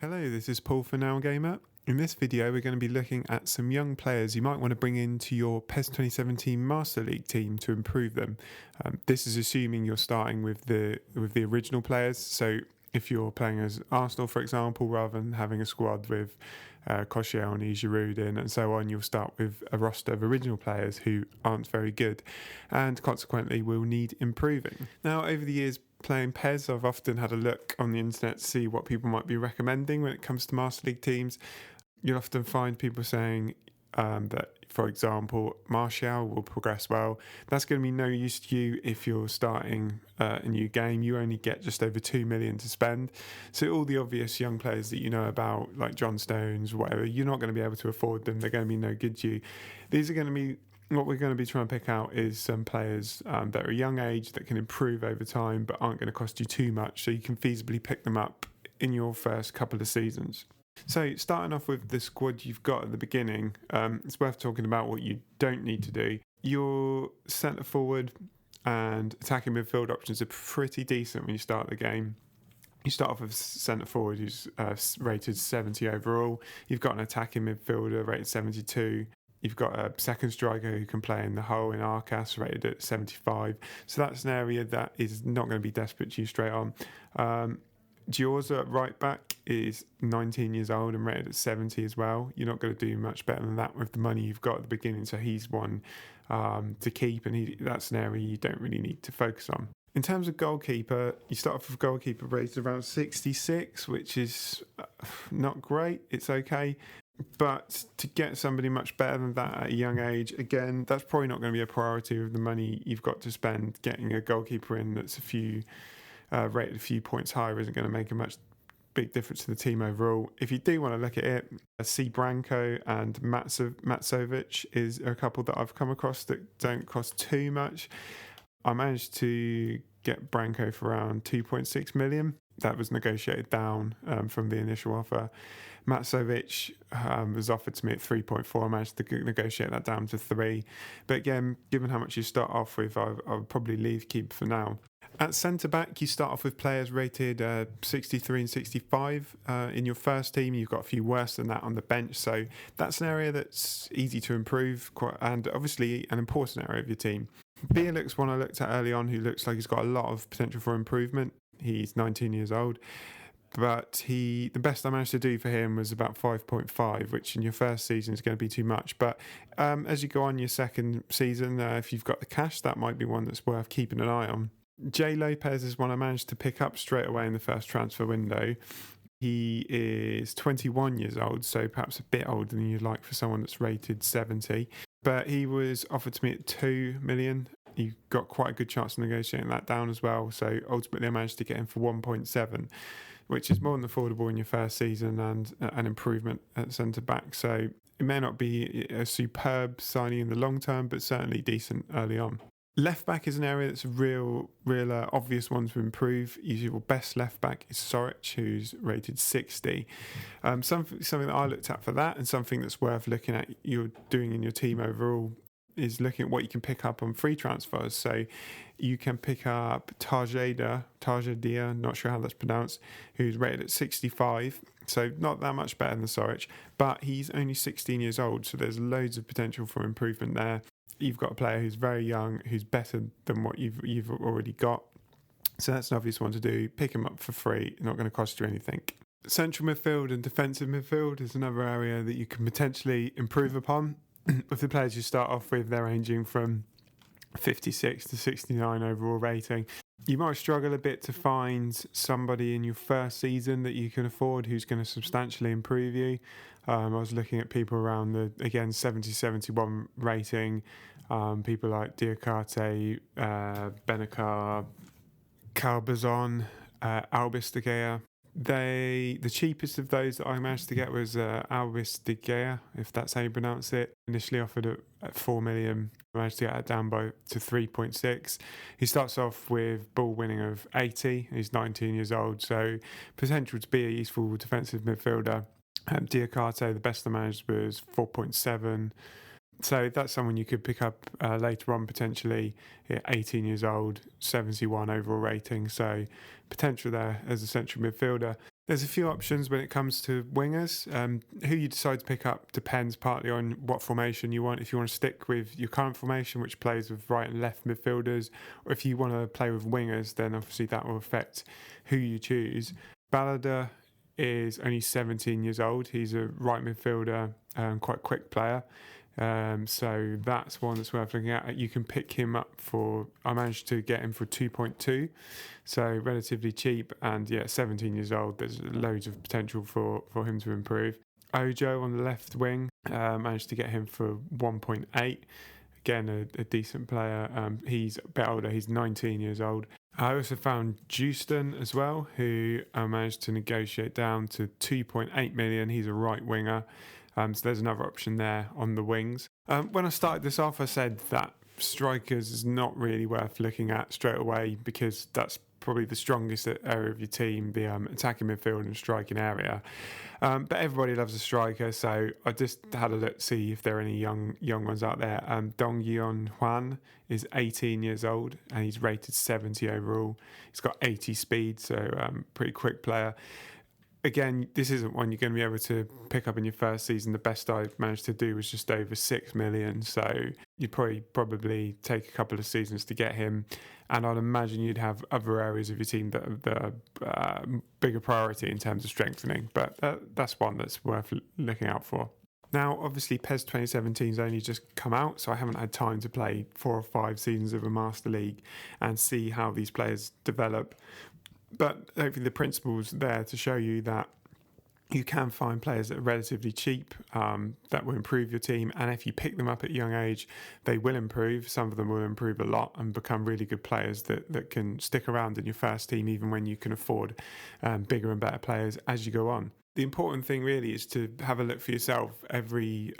Hello, this is Paul for Now Gamer. In this video, we're going to be looking at some young players you might want to bring into your PES 2017 Master League team to improve them. This is assuming you're starting with the original players. So if you're playing as Arsenal, for example, rather than having a squad with Koscielny, Joosten and so on, you'll start with a roster of original players who aren't very good and consequently will need improving. Now, over the years, playing PES, I've often had a look on the internet to see what people might be recommending when it comes to Master League teams. You'll often find people saying that, for example, Martial will progress well. That's going to be no use to you if you're starting a new game. You only get just over 2 million to spend. So all the obvious young players that you know about, like John Stones, whatever, you're not going to be able to afford them. They're going to be no good to you. These are going to be what we're going to be trying to pick out is some players that are a young age that can improve over time but aren't going to cost you too much, so you can feasibly pick them up in your first couple of seasons. So starting off with the squad you've got at the beginning, it's worth talking about what you don't need to do. Your centre forward and attacking midfield options are pretty decent when you start the game. You start off with centre forward who's rated 70 overall. You've got an attacking midfielder rated 72. You've got a second striker who can play in the hole in Arcas, rated at 75. So that's an area that is not going to be desperate to you straight on. Joosten at right back is 19 years old and rated at 70 as well. You're not going to do much better than that with the money you've got at the beginning. So he's one to keep, and that's an area you don't really need to focus on. In terms of goalkeeper, you start off with goalkeeper rated around 66, which is not great. It's okay. But to get somebody much better than that at a young age, again, that's probably not going to be a priority with the money you've got to spend. Getting a goalkeeper in that's rated a few points higher isn't going to make a big difference to the team overall. If you do want to look at it, C. Branco and Matsovic is a couple that I've come across that don't cost too much. I managed to get Branco for around 2.6 million. That was negotiated down from the initial offer. Matsovic was offered to me at 3.4. I managed to negotiate that down to 3. But again, given how much you start off with, I would probably leave keeper for now. At centre-back, you start off with players rated 63 and 65. In your first team, you've got a few worse than that on the bench. So that's an area that's easy to improve and obviously an important area of your team. Bielik's one I looked at early on who looks like he's got a lot of potential for improvement. He's 19 years old, but the best I managed to do for him was about 5.5, which in your first season is going to be too much. But as you go on your second season, if you've got the cash, that might be one that's worth keeping an eye on. Lopez is one I managed to pick up straight away in the first transfer window. He is 21 years old, so perhaps a bit older than you'd like for someone that's rated 70. But he was offered to me at 2 million. You got quite a good chance of negotiating that down as well. So ultimately I managed to get him for 1.7, which is more than affordable in your first season and an improvement at centre-back. So it may not be a superb signing in the long term, but certainly decent early on. Left back is an area that's a real obvious one to improve. Your best left back is Soric, who's rated 60. Something that I looked at for that, and something that's worth looking at you're doing in your team overall, is looking at what you can pick up on free transfers. So you can pick up Potage Raider, not sure how that's pronounced, who's rated at 65. So not that much better than Soric, but he's only 16 years old. So there's loads of potential for improvement there. You've got a player who's very young, who's better than what you've already got. So that's an obvious one to do. Pick him up for free, not going to cost you anything. Central midfield and defensive midfield is another area that you can potentially improve upon. With the players you start off with, they're ranging from 56 to 69 overall rating. You might struggle a bit to find somebody in your first season that you can afford who's going to substantially improve you. I was looking at people around the, again, 70, 71 rating. People like Diakate, Benacar, Carbazon, Albis de Gea. The cheapest of those that I managed to get was Albis de Gea, if that's how you pronounce it. Initially offered at 4 million. I managed to get that down to 3.6. He starts off with ball winning of 80. He's 19 years old, so potential to be a useful defensive midfielder. Diakate, the best I managed was 4.7. So that's someone you could pick up later on potentially at 18 years old, 71 overall rating. So potential there as a central midfielder. There's a few options when it comes to wingers. Who you decide to pick up depends partly on what formation you want. If you want to stick with your current formation, which plays with right and left midfielders, or if you want to play with wingers, then obviously that will affect who you choose. Balada is only 17 years old. He's a right midfielder, quite quick player. So that's one that's worth looking at. You can pick him up for, I managed to get him for 2.2, so relatively cheap, and 17 years old. There's loads of potential for him to improve. Ojo on the left wing, managed to get him for 1.8. Again, a decent player. He's a bit older, he's 19 years old. I also found Joosten as well, who I managed to negotiate down to 2.8 million. He's a right winger. So there's another option there on the wings. When I started this off, I said that strikers is not really worth looking at straight away because that's probably the strongest area of your team, the attacking midfield and striking area. But everybody loves a striker, so I just had a look to see if there are any young ones out there. Dong Yeon Hwan is 18 years old and he's rated 70 overall. He's got 80 speed, so pretty quick player. Again, this isn't one you're going to be able to pick up in your first season. The best I managed to do was just over 6 million. So you'd probably take a couple of seasons to get him. And I'd imagine you'd have other areas of your team that are bigger priority in terms of strengthening. But that's one that's worth looking out for. Now, obviously, PES 2017's only just come out, so I haven't had time to play 4 or 5 seasons of a Master League and see how these players develop. But hopefully the principle's there to show you that you can find players that are relatively cheap that will improve your team. And if you pick them up at a young age, they will improve. Some of them will improve a lot and become really good players that can stick around in your first team even when you can afford bigger and better players as you go on. The important thing really is to have a look for yourself every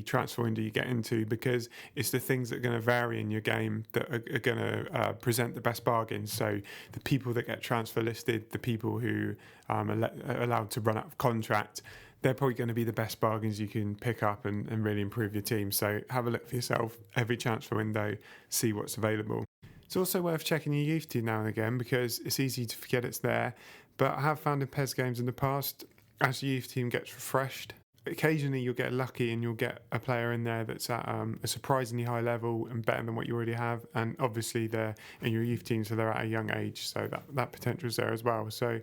transfer window you get into, because it's the things that are going to vary in your game that are going to present the best bargains. So the people that get transfer listed, the people who are allowed to run out of contract, they're probably going to be the best bargains you can pick up and really improve your team. So have a look for yourself every transfer window, see what's available. It's also worth checking your youth team now and again because it's easy to forget it's there. But I have found in PES games in the past, as your youth team gets refreshed, occasionally you'll get lucky and you'll get a player in there that's at a surprisingly high level and better than what you already have. And obviously they're in your youth team, so they're at a young age, so that potential is there as well. So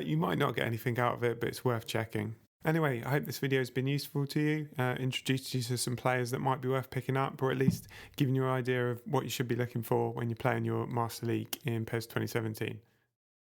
you might not get anything out of it, but it's worth checking. Anyway, I hope this video has been useful to you, introduced you to some players that might be worth picking up, or at least giving you an idea of what you should be looking for when you're playing your Master League in PES 2017.